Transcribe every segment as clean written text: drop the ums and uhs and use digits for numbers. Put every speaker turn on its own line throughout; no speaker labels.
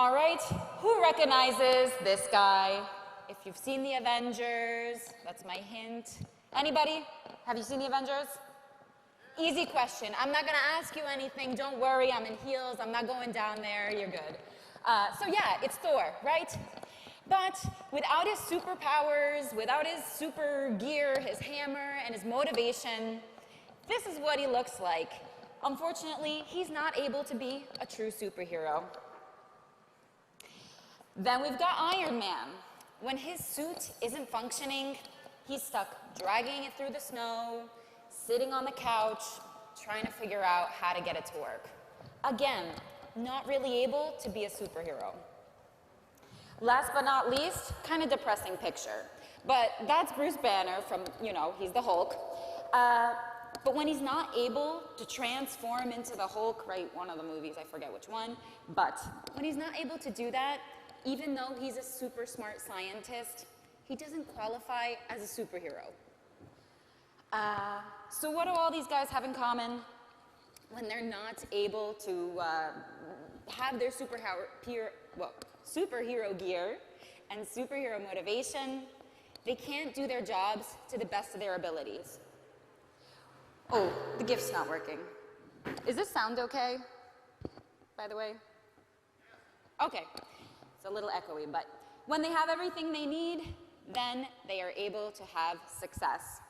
All right, who recognizes this guy? If you've seen the Avengers, that's my hint. Anybody? Have you seen the Avengers? Easy question. I'm not going to ask you anything. Don't worry, I'm in heels. I'm not going down there. You're good. So yeah, it's Thor, right? But without his superpowers, without his super gear, his hammer, and his motivation, this is what he looks like. Unfortunately, he's not able to be a true superhero. Then we've got Iron Man. When his suit isn't functioning, he's stuck dragging it through the snow, sitting on the couch, trying to figure out how to get it to work. Again, not really able to be a superhero. Last but not least, kind of depressing picture. But that's Bruce Banner from, he's the Hulk. But when he's not able to transform into the Hulk, right, one of the movies, I forget which one, but when he's not able to do that, even though he's a super smart scientist, he doesn't qualify as a superhero. So what do all these guys have in common? When they're not able to have their superhero gear and superhero motivation, they can't do their jobs to the best of their abilities. Oh, the GIF's not working. Is this sound okay, by the way? Okay, it's a little echoey, but when they have everything they need, then they are able to have success.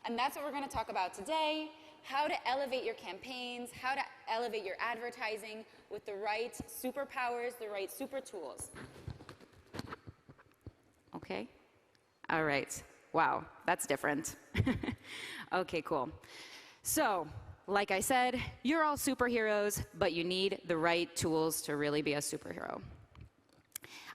And that's what we're going to talk about today, how to elevate your campaigns, how to elevate your advertising with the right superpowers, the right super tools. Okay? All right. Wow, that's different. Okay, cool. So, like I said, you're all superheroes, but you need the right tools to really be a superhero.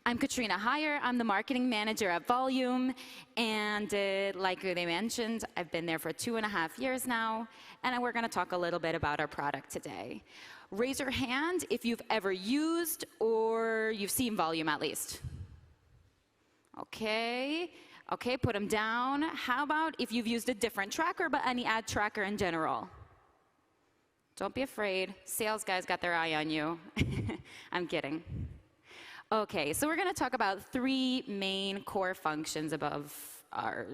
I'm Katrina Heyer. I'm the marketing manager at Volume, and like they mentioned, I've been there for 2.5 years now, and we're going to talk a little bit about our product today. Raise your hand if you've ever used or you've seen Volume at least. Okay, put them down. How about if you've used a different tracker, but any ad tracker in general? Don't be afraid. Sales guys got their eye on you. I'm kidding. Okay, so we're going to talk about 3 main core functions above our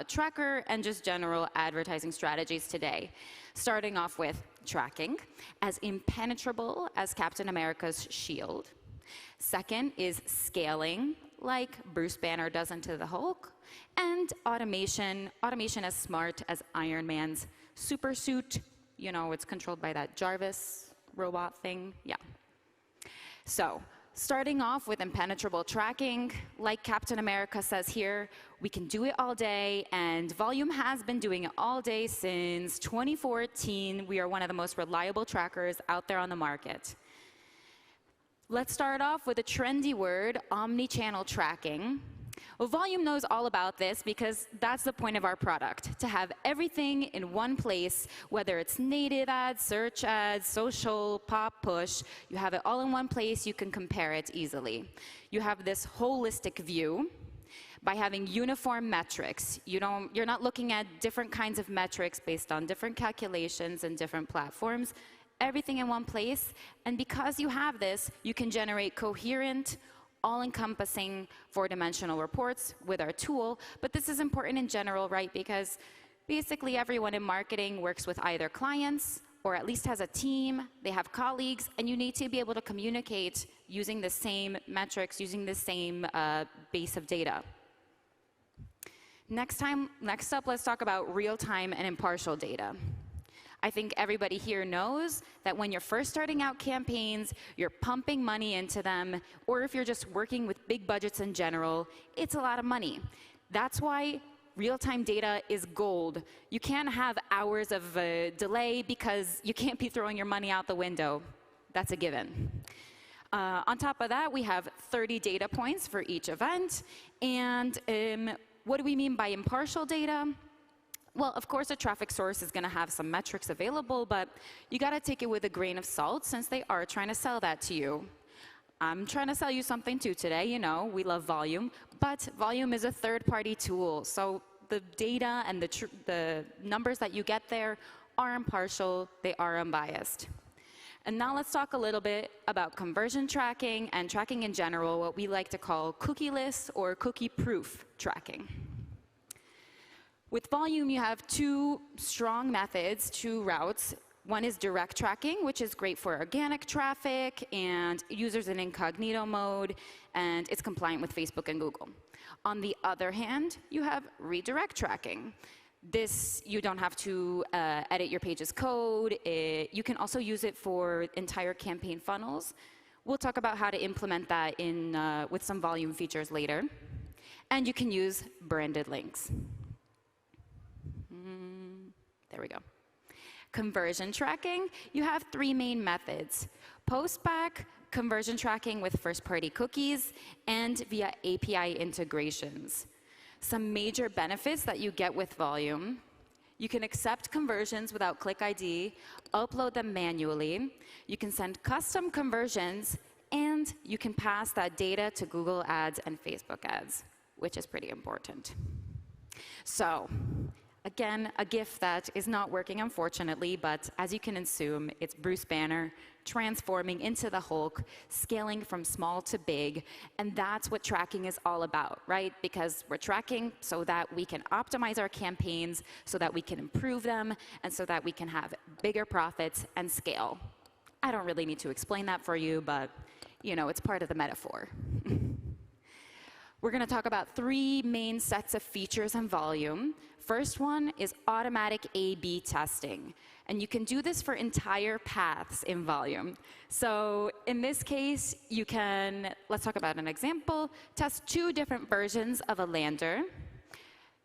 tracker and just general advertising strategies today. Starting off with tracking, as impenetrable as Captain America's shield. Second is scaling, like Bruce Banner does into the Hulk. And automation as smart as Iron Man's super suit. It's controlled by that Jarvis robot thing. Yeah. So, starting off with impenetrable tracking, like Captain America says here, we can do it all day, and Volume has been doing it all day since 2014. We are one of the most reliable trackers out there on the market. Let's start off with a trendy word, omni-channel tracking. Well, Volume knows all about this because that's the point of our product, to have everything in one place, whether it's native ads, search ads, social, pop, push. You have it all in one place. You can compare it easily. You have this holistic view by having uniform metrics. You're not looking at different kinds of metrics based on different calculations and different platforms. Everything in one place. And because you have this, you can generate coherent, all-encompassing 4-dimensional reports with our tool. But this is important in general, right? Because basically everyone in marketing works with either clients or at least has a team, they have colleagues, and you need to be able to communicate using the same metrics, using the same base of data. Next up, let's talk about real-time and impartial data. I think everybody here knows that when you're first starting out campaigns, you're pumping money into them, or if you're just working with big budgets in general, it's a lot of money. That's why real-time data is gold. You can't have hours of delay because you can't be throwing your money out the window. That's a given. On top of that, we have 30 data points for each event. And what do we mean by impartial data? Well, of course, a traffic source is going to have some metrics available, but you got to take it with a grain of salt since they are trying to sell that to you. I'm trying to sell you something too today. We love Volume, but Volume is a third-party tool. So the data and the numbers that you get there are impartial. They are unbiased. And now let's talk a little bit about conversion tracking and tracking in general, what we like to call cookieless or cookie-proof tracking. With Volume, you have two strong methods, two routes. One is direct tracking, which is great for organic traffic and users in incognito mode, and it's compliant with Facebook and Google. On the other hand, you have redirect tracking. This, you don't have to edit your page's code. You can also use it for entire campaign funnels. We'll talk about how to implement that with some Volume features later. And you can use branded links. There we go. Conversion tracking, you have three main methods: post-back, conversion tracking with first-party cookies, and via API integrations. Some major benefits that you get with Volume: you can accept conversions without Click ID, upload them manually, you can send custom conversions, and you can pass that data to Google Ads and Facebook Ads, which is pretty important. So, again, a GIF that is not working, unfortunately, but as you can assume, it's Bruce Banner transforming into the Hulk, scaling from small to big, and that's what tracking is all about, right? Because we're tracking so that we can optimize our campaigns, so that we can improve them, and so that we can have bigger profits and scale. I don't really need to explain that for you, but you know, it's part of the metaphor. We're going to talk about three main sets of features in Volume. First one is automatic A/B testing. And you can do this for entire paths in Volume. So in this case, you can, let's talk about an example, test two different versions of a lander.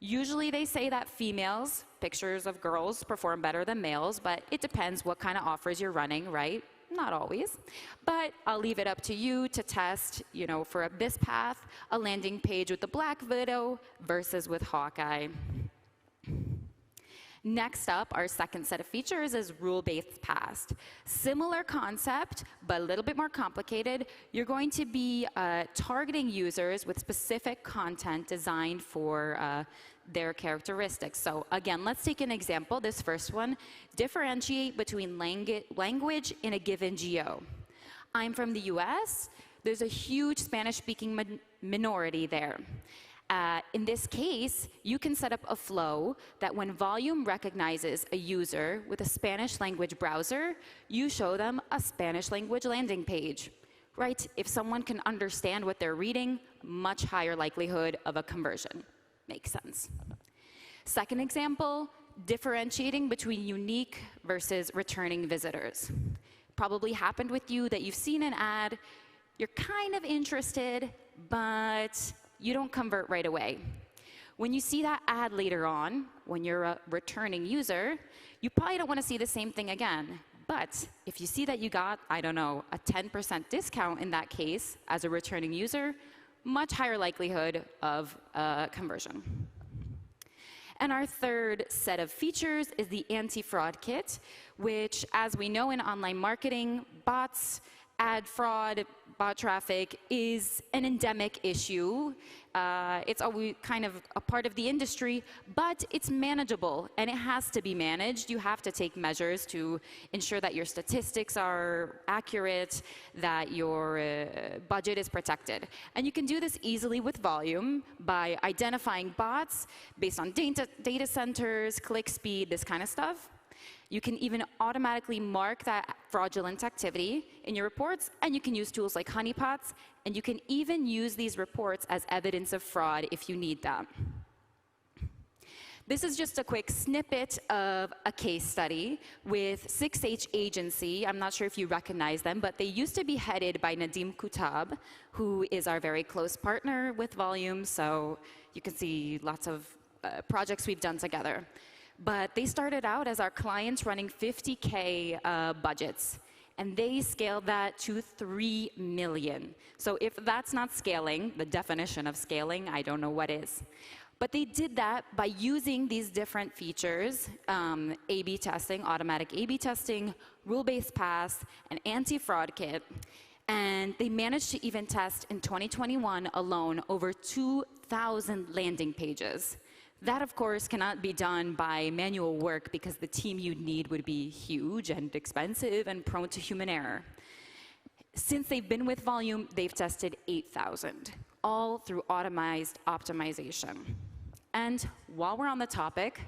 Usually they say that females, pictures of girls, perform better than males, but it depends what kind of offers you're running, right? Not always, but I'll leave it up to you to test, you know, for this path, a landing page with the Black Widow versus with Hawkeye. Next up, our second set of features is rule-based paths. Similar concept, but a little bit more complicated. You're going to be targeting users with specific content designed for their characteristics. So again, let's take an example. This first one, differentiate between language in a given geo. I'm from the US. There's a huge Spanish-speaking minority there. In this case, you can set up a flow that when Volume recognizes a user with a Spanish language browser, you show them a Spanish language landing page, right? If someone can understand what they're reading, much higher likelihood of a conversion. Makes sense. Second example, differentiating between unique versus returning visitors. Probably happened with you that you've seen an ad, you're kind of interested, but you don't convert right away. When you see that ad later on, when you're a returning user, you probably don't want to see the same thing again. But if you see that you got, I don't know, a 10% discount in that case as a returning user, much higher likelihood of conversion. And our third set of features is the anti-fraud kit, which, as we know in online marketing, bots, ad fraud, bot traffic is an endemic issue. It's always kind of a part of the industry, but it's manageable, and it has to be managed. You have to take measures to ensure that your statistics are accurate, that your budget is protected. And you can do this easily with Volume by identifying bots based on data centers, click speed, this kind of stuff. You can even automatically mark that fraudulent activity in your reports, and you can use tools like honeypots, and you can even use these reports as evidence of fraud if you need that. This is just a quick snippet of a case study with 6H Agency. I'm not sure if you recognize them, but they used to be headed by Nadim Kutab, who is our very close partner with Volume, so you can see lots of projects we've done together. But they started out as our clients running 50K budgets, and they scaled that to 3 million. So if that's not scaling, the definition of scaling, I don't know what is. But they did that by using these different features, A/B testing, automatic A/B testing, rule-based paths, and anti-fraud kit. And they managed to even test in 2021 alone over 2,000 landing pages. That, of course, cannot be done by manual work because the team you'd need would be huge and expensive and prone to human error. Since they've been with Volume, they've tested 8,000, all through automized optimization. And while we're on the topic,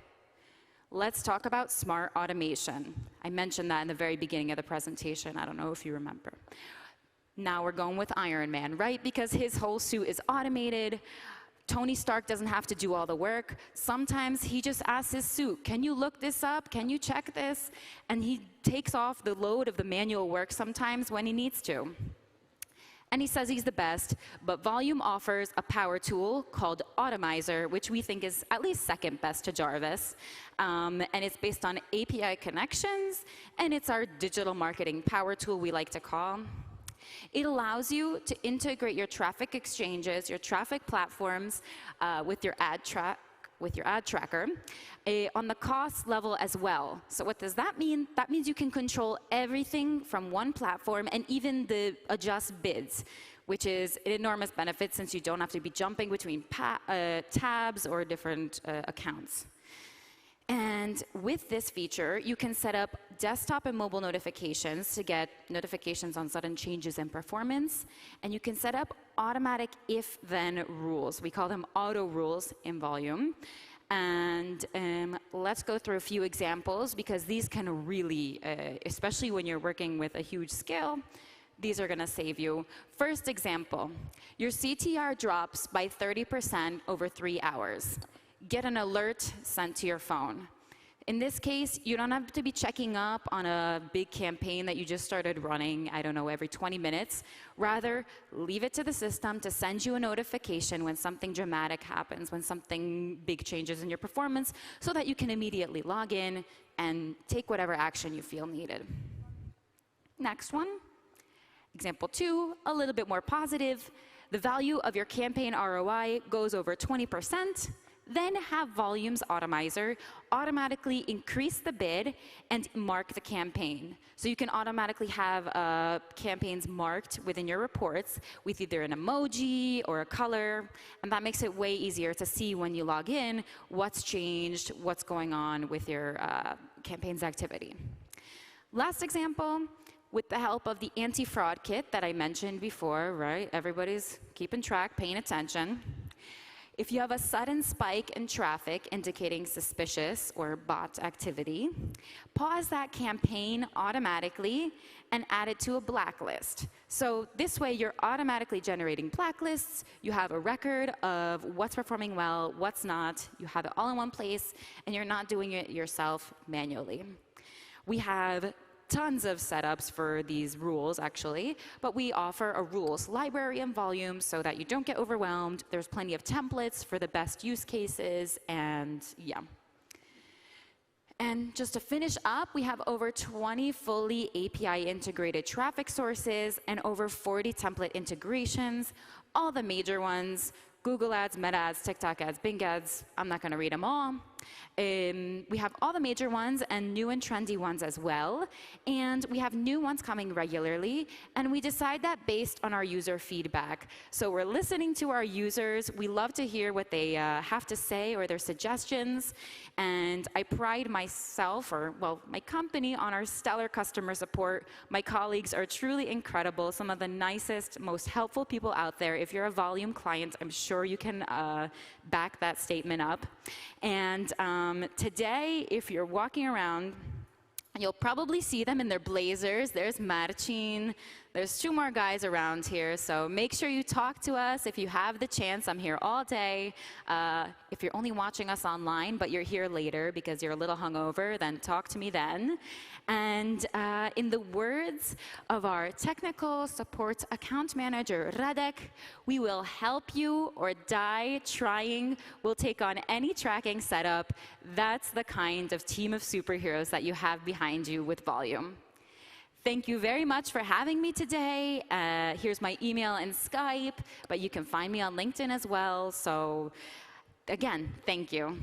let's talk about smart automation. I mentioned that in the very beginning of the presentation. I don't know if you remember. Now we're going with Iron Man, right? Because his whole suit is automated. Tony Stark doesn't have to do all the work. Sometimes he just asks his suit, can you look this up? Can you check this? And he takes off the load of the manual work sometimes when he needs to. And he says he's the best, but Volume offers a power tool called Automizer, which we think is at least second best to Jarvis. And it's based on API connections, and it's our digital marketing power tool we like to call. It allows you to integrate your traffic exchanges, your traffic platforms with your ad tracker on the cost level as well. So what does that mean? That means you can control everything from one platform and even adjust bids, which is an enormous benefit since you don't have to be jumping between tabs or different accounts. And with this feature, you can set up desktop and mobile notifications to get notifications on sudden changes in performance. And you can set up automatic if-then rules. We call them auto rules in Volume. And let's go through a few examples, because these can really, especially when you're working with a huge scale, these are going to save you. First example, your CTR drops by 30% over 3 hours. Get an alert sent to your phone. In this case, you don't have to be checking up on a big campaign that you just started running, I don't know, every 20 minutes. Rather, leave it to the system to send you a notification when something dramatic happens, when something big changes in your performance, so that you can immediately log in and take whatever action you feel needed. Next one, example 2, a little bit more positive. The value of your campaign ROI goes over 20%. Then have Volume's Automizer automatically increase the bid and mark the campaign. So you can automatically have campaigns marked within your reports with either an emoji or a color, and that makes it way easier to see when you log in what's changed, what's going on with your campaign's activity. Last example, with the help of the anti-fraud kit that I mentioned before, right? Everybody's keeping track, paying attention. If you have a sudden spike in traffic indicating suspicious or bot activity, pause that campaign automatically and add it to a blacklist. So this way, you're automatically generating blacklists. You have a record of what's performing well, what's not. You have it all in one place, and you're not doing it yourself manually. We have tons of setups for these rules, actually, but we offer a rules library in Volume so that you don't get overwhelmed. There's plenty of templates for the best use cases, and yeah. And just to finish up, we have over 20 fully API integrated traffic sources and over 40 template integrations, all the major ones: Google Ads, Meta Ads, TikTok Ads, Bing Ads. I'm not going to read them all. We have all the major ones and new and trendy ones as well. And we have new ones coming regularly. And we decide that based on our user feedback. So we're listening to our users. We love to hear what they have to say or their suggestions. And I pride myself, or well, my company, on our stellar customer support. My colleagues are truly incredible. Some of the nicest, most helpful people out there. If you're a Volume client, I'm sure you can back that statement up. And today, if you're walking around, you'll probably see them in their blazers. There's Marcin. There's 2 more guys around here, so make sure you talk to us if you have the chance. I'm here all day. If you're only watching us online, but you're here later because you're a little hungover, then talk to me then. And in the words of our technical support account manager, Radek, we will help you or die trying. We'll take on any tracking setup. That's the kind of team of superheroes that you have behind you with Volume. Thank you very much for having me today. Here's my email and Skype, but you can find me on LinkedIn as well. So again, thank you.